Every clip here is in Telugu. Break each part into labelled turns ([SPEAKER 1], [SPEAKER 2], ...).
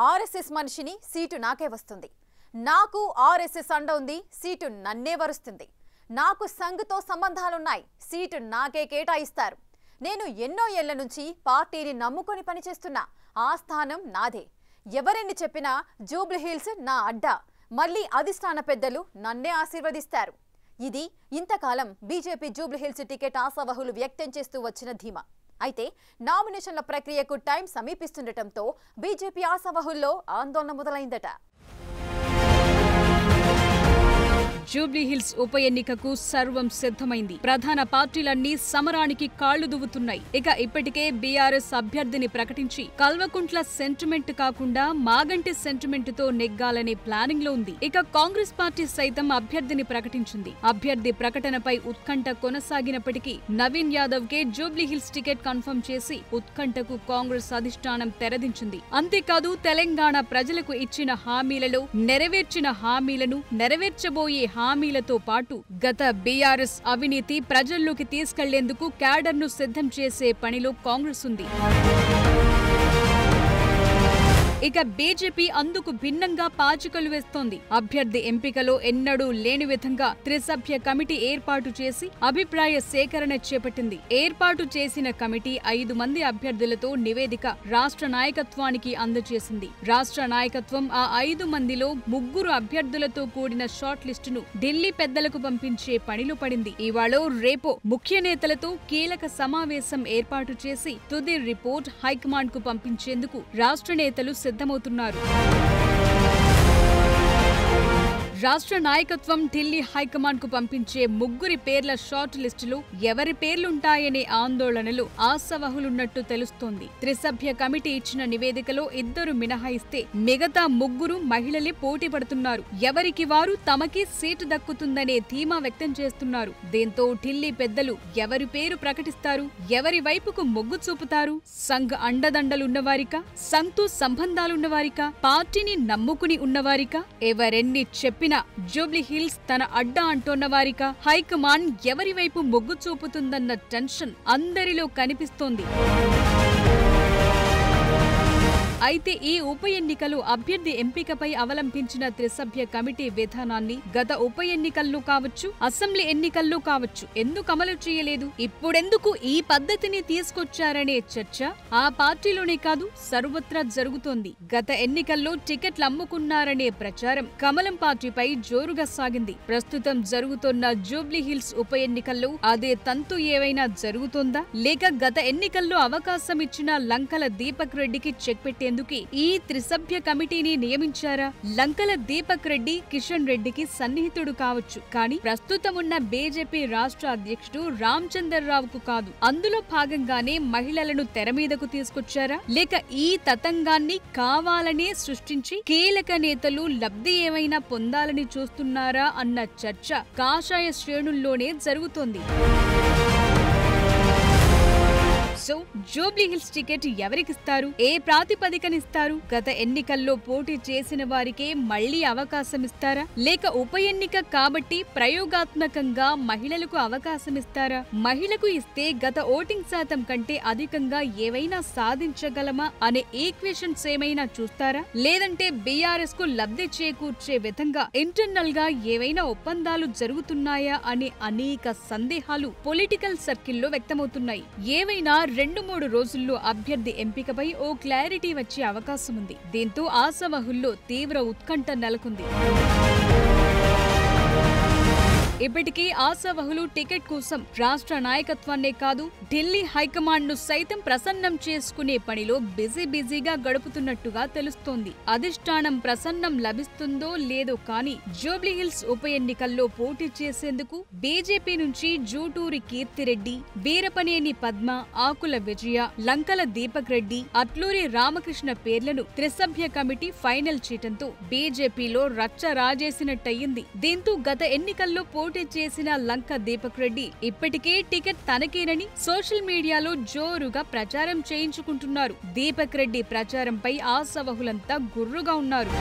[SPEAKER 1] ఆర్ఎస్ఎస్ మనిషిని సీటు నాకే వస్తుంది. నాకు ఆర్ఎస్ఎస్ అండ ఉంది, సీటు నన్నే వరుస్తుంది. నాకు సంఘతో సంబంధాలున్నాయి, సీటు నాకే కేటాయిస్తారు. నేను ఎన్నో ఏళ్ల నుంచి పార్టీని నమ్ముకొని పనిచేస్తున్నా. ఆ స్థానం నాదే. ఎవరెన్ని చెప్పినా జూబ్లీహిల్స్ నా అడ్డా. మళ్ళీ అధిష్టాన పెద్దలు నన్నే ఆశీర్వదిస్తారు. ఇది ఇంతకాలం బీజేపీ జూబ్లీహిల్స్ టికెట్ ఆశావహులు వ్యక్తం చేస్తూ వచ్చిన ధీమా. అయితే నామినేషన్ల ప్రక్రియకు టైం సమీపిస్తుండటంతో బీజేపీ ఆశావహుల్లో ఆందోళన మొదలైందట.
[SPEAKER 2] జూబ్లీహిల్స్ ఉప ఎన్నికకు సర్వం సిద్ధమైంది. ప్రధాన పార్టీలన్నీ సమరానికి కాళ్లు దువ్వుతున్నాయి. ఇక ఇప్పటికే బీఆర్ఎస్ అభ్యర్థిని ప్రకటించి కల్వకుంట్ల సెంటిమెంట్ కాకుండా మాగంటి సెంటిమెంట్ తో నెగ్గాలనే ప్లానింగ్ లో ఉంది. ఇక కాంగ్రెస్ పార్టీ సైతం అభ్యర్థిని ప్రకటించింది. అభ్యర్థి ప్రకటనపై ఉత్కంఠ కొనసాగినప్పటికీ నవీన్ యాదవ్ కే జూబ్లీహిల్స్ టికెట్ కన్ఫర్మ్ చేసి ఉత్కంఠకు కాంగ్రెస్ అధిష్టానం తెరదించింది. అంతేకాదు తెలంగాణ ప్రజలకు ఇచ్చిన హామీలలో నెరవేర్చిన హామీలను నెరవేర్చబోయే హామీలతో పాటు గత బీఆర్ఎస్ అవినీతి ప్రజల్లోకి తీసుకెళ్లేందుకు క్యాడర్ను సిద్ధం చేసే పనిలో కాంగ్రెస్ ఉంది. ఇక బీజేపీ అందుకు భిన్నంగా పాచికలు వేస్తోంది. అభ్యర్థి ఎంపికలో ఎన్నడూ లేని విధంగా త్రిసభ్య కమిటీ ఏర్పాటు చేసి అభిప్రాయ సేకరణ చేపట్టింది. ఏర్పాటు చేసిన కమిటీ 5 మంది అభ్యర్థులతో నివేదిక రాష్ట్ర నాయకత్వానికి అందజేసింది. రాష్ట్ర నాయకత్వం ఆ 5 మందిలో 3 అభ్యర్థులతో కూడిన షార్ట్ లిస్టును ఢిల్లీ పెద్దలకు పంపించే పనిలో పడింది. ఇవాళ రేపో ముఖ్య నేతలతో కీలక సమావేశం ఏర్పాటు చేసి తుది రిపోర్ట్ హైకమాండ్ కు పంపించేందుకు రాష్ట్ర నేతలు సిద్ధమవుతున్నారు. రాష్ట్ర నాయకత్వం ఢిల్లీ హైకమాండ్ కు పంపించే 3 పేర్ల షార్ట్ లిస్టులో ఎవరి పేర్లుంటాయనే ఆందోళనలు ఆశావహులున్నట్టు తెలుస్తోంది. త్రిసభ్య కమిటీ ఇచ్చిన నివేదికలో 2 మినహాయిస్తే మిగతా 3 మహిళలే పోటీ పడుతున్నారు. ఎవరికి వారు తమకి సీటు దక్కుతుందనే ధీమా వ్యక్తం చేస్తున్నారు. దీంతో ఢిల్లీ పెద్దలు ఎవరి పేరు ప్రకటిస్తారు, ఎవరి వైపుకు మొగ్గు చూపుతారు? సంఘ్ అండదండలున్నవారికా, సంఘ్తో సంబంధాలున్నవారికా, పార్టీని నమ్ముకుని ఉన్నవారికా, ఎవరెన్ని చెప్పి జూబ్లీహిల్స్ తన అడ్డా అంటోన్న వారికా, హైకమాండ్ ఎవరి వైపు మొగ్గు చూపుతుందన్న టెన్షన్ అందరిలో కనిపిస్తోంది. అయితే ఈ ఉప ఎన్నికలు అభ్యర్థి ఎంపికపై అవలంబించిన త్రిసభ్య కమిటీ విధానాన్ని గత ఉప ఎన్నికల్లో కావచ్చు, అసెంబ్లీ ఎన్నికల్లో కావచ్చు ఎందుకు అమలు చేయలేదు, ఇప్పుడెందుకు ఈ పద్ధతిని తీసుకొచ్చారనే చర్చ ఆ పార్టీలోనే కాదు సర్వత్రా జరుగుతోంది. గత ఎన్నికల్లో టికెట్లు అమ్ముకున్నారనే ప్రచారం కమలం పార్టీపై జోరుగా సాగింది. ప్రస్తుతం జరుగుతోన్న జూబ్లీహిల్స్ ఉప ఎన్నికల్లో అదే తంతు ఏవైనా జరుగుతోందా, లేక గత ఎన్నికల్లో అవకాశం ఇచ్చిన లంకల దీపక్ రెడ్డికి చెక్ పెట్టే ఈ త్రిసభ్య కమిటీని నియమించారా? లంకల దీపక్ రెడ్డి కిషన్ రెడ్డికి సన్నిహితుడు కావచ్చు, కానీ ప్రస్తుతం ఉన్న బీజేపీ రాష్ట్ర అధ్యక్షుడు రామచంద్రరావుకు కాదు. అందులో భాగంగానే మహిళలను తెర మీదకు తీసుకొచ్చారా, లేక ఈ తతంగాన్ని కావాలనే సృష్టించి కీలక నేతలు లబ్ధి ఏమైనా పొందాలని చూస్తున్నారా అన్న చర్చ కాషాయ శ్రేణుల్లోనే జరుగుతోంది. సో జూబ్లీహిల్స్ టికెట్ ఎవరికిస్తారు, ఏ ప్రాతిపదికనిస్తారు? గత ఎన్నికల్లో పోటీ చేసిన వారికే మళ్లీ అవకాశం ఇస్తారా, లేక ఉప ఎన్నిక కాబట్టి ప్రయోగాత్మకంగా మహిళలకు అవకాశం ఇస్తారా? మహిళకు ఇస్తే గత ఓటింగ్ శాతం కంటే అధికంగా ఏవైనా సాధించగలమా అనే ఈక్వేషన్స్ ఏమైనా చూస్తారా, లేదంటే బీఆర్ఎస్ కు లబ్ధి చేకూర్చే విధంగా ఇంటర్నల్ గా ఏవైనా ఒప్పందాలు జరుగుతున్నాయా అనే అనేక సందేహాలు పొలిటికల్ సర్కిల్లో వ్యక్తమవుతున్నాయి. ఏవైనా 2-3 రోజుల్లో అభ్యర్థి ఎంపికపై ఓ క్లారిటీ వచ్చే అవకాశం ఉంది. దీంతో ఆశావహుల్లో తీవ్ర ఉత్కంఠ నెలకొంది. ఇప్పటికీ ఆశావహులు టికెట్ కోసం రాష్ట్ర నాయకత్వాన్నే కాదు ఢిల్లీ హైకమాండ్ ను సైతం ప్రసన్నం చేసుకునే పనిలో బిజీగా గడుపుతున్నట్టుగా తెలుస్తోంది. అధిష్టానం ప్రసన్నం లభిస్తుందో లేదో కానీ జూబ్లీహిల్స్ ఉప ఎన్నికల్లో పోటీ చేసేందుకు బీజేపీ నుంచి జూటూరి కీర్తిరెడ్డి, వీరపనేని పద్మ, ఆకుల విజయ, లంకల దీపక్ రెడ్డి, అట్లూరి రామకృష్ణ పేర్లను త్రిసభ్య కమిటీ ఫైనల్ చేయటంతో బీజేపీలో రచ్చ రాజేసినట్టయింది. దీంతో గత ఎన్నికల్లో పోటీ చేసిన లంక దీపక్ రెడ్డి ఇప్పటికే టికెట్ తనకేనని సోషల్ మీడియాలో జోరుగా ప్రచారం చేయించుకుంటున్నారు. దీపక్ రెడ్డి ప్రచారంపై ఆశావహులంతా గుర్రుగా ఉన్నారు.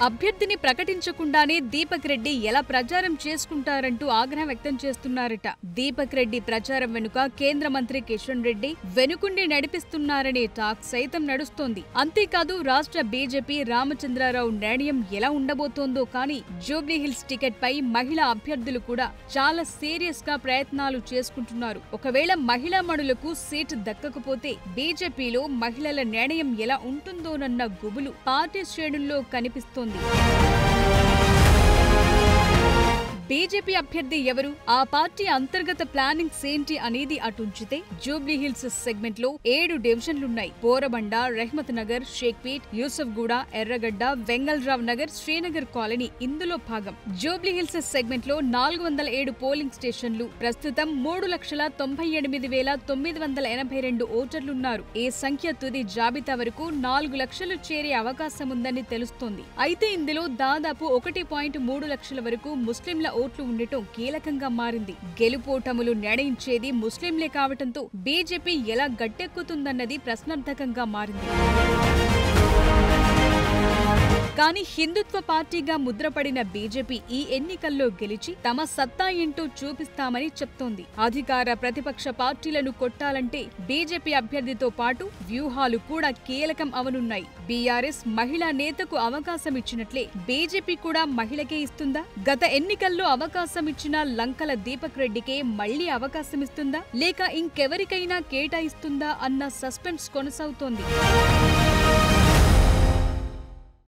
[SPEAKER 2] అభ్యర్థిని ప్రకటించకుండానే దీపక్ రెడ్డి ఎలా ప్రచారం చేసుకుంటారంటూ ఆగ్రహం వ్యక్తం చేస్తున్నారట. దీపక్ రెడ్డి ప్రచారం వెనుక కేంద్ర మంత్రి కిషన్ రెడ్డి వెనుకుండి నడిపిస్తున్నారనే టాక్ సైతం నడుస్తోంది. అంతేకాదు రాష్ట్ర బీజేపీ రామచంద్రరావు నిర్ణయం ఎలా ఉండబోతోందో కానీ జూబ్లీహిల్స్ టికెట్ పై మహిళా అభ్యర్థులు కూడా చాలా సీరియస్ గా ప్రయత్నాలు చేసుకుంటున్నారు. ఒకవేళ మహిళా మణులకు సీటు దక్కకపోతే బీజేపీలో మహిళల నిర్ణయం ఎలా ఉంటుందోనన్న గుబులు పార్టీ శ్రేణుల్లో కనిపిస్తోంది. బీజేపీ అభ్యర్థి ఎవరు, ఆ పార్టీ అంతర్గత ప్లానింగ్స్ ఏంటి అనేది అటుంచితే జూబ్లీహిల్స్ సెగ్మెంట్ లో 7 డివిజన్లున్నాయి. బోరబండ, రెహ్మత్ నగర్, షేక్పేట్, యూసఫ్గూడ, ఎర్రగడ్డ, వెంగళరావ్ నగర్, శ్రీనగర్ కాలనీ ఇందులో భాగం. జూబ్లీహిల్స్ సెగ్మెంట్ లో 407 పోలింగ్ స్టేషన్లు, ప్రస్తుతం 3,98,982 ఓటర్లున్నారు. ఈ సంఖ్య తుది జాబితా వరకు 4 లక్షలు చేరే అవకాశం ఉందని తెలుస్తోంది. అయితే ఇందులో దాదాపు 1.3 లక్షల వరకు ముస్లింల ఓట్లు ఉండటం కీలకంగా మారింది. గెలుపోటములు నిర్ణయించేది ముస్లింలే కావటంతో బీజేపీ ఎలా గట్టెక్కుతుందన్నది ప్రశ్నార్థకంగా మారింది. కానీ హిందుత్వ పార్టీగా ముద్రపడిన బీజేపీ ఈ ఎన్నికల్లో గెలిచి తమ సత్తా ఏంటో చూపిస్తామని చెప్తోంది. అధికార ప్రతిపక్ష పార్టీలను కొట్టాలంటే బీజేపీ అభ్యర్థితో పాటు వ్యూహాలు కూడా కీలకం అవనున్నాయి. బీఆర్ఎస్ మహిళా నేతకు అవకాశం ఇచ్చినట్లే బీజేపీ కూడా మహిళకే ఇస్తుందా? గత ఎన్నికల్లో అవకాశం ఇచ్చిన లంకల దీపక్ రెడ్డికే మళ్లీ అవకాశం ఇస్తుందా, లేక ఇంకెవరికైనా కేటాయిస్తుందా అన్న సస్పెన్స్ కొనసాగుతోంది.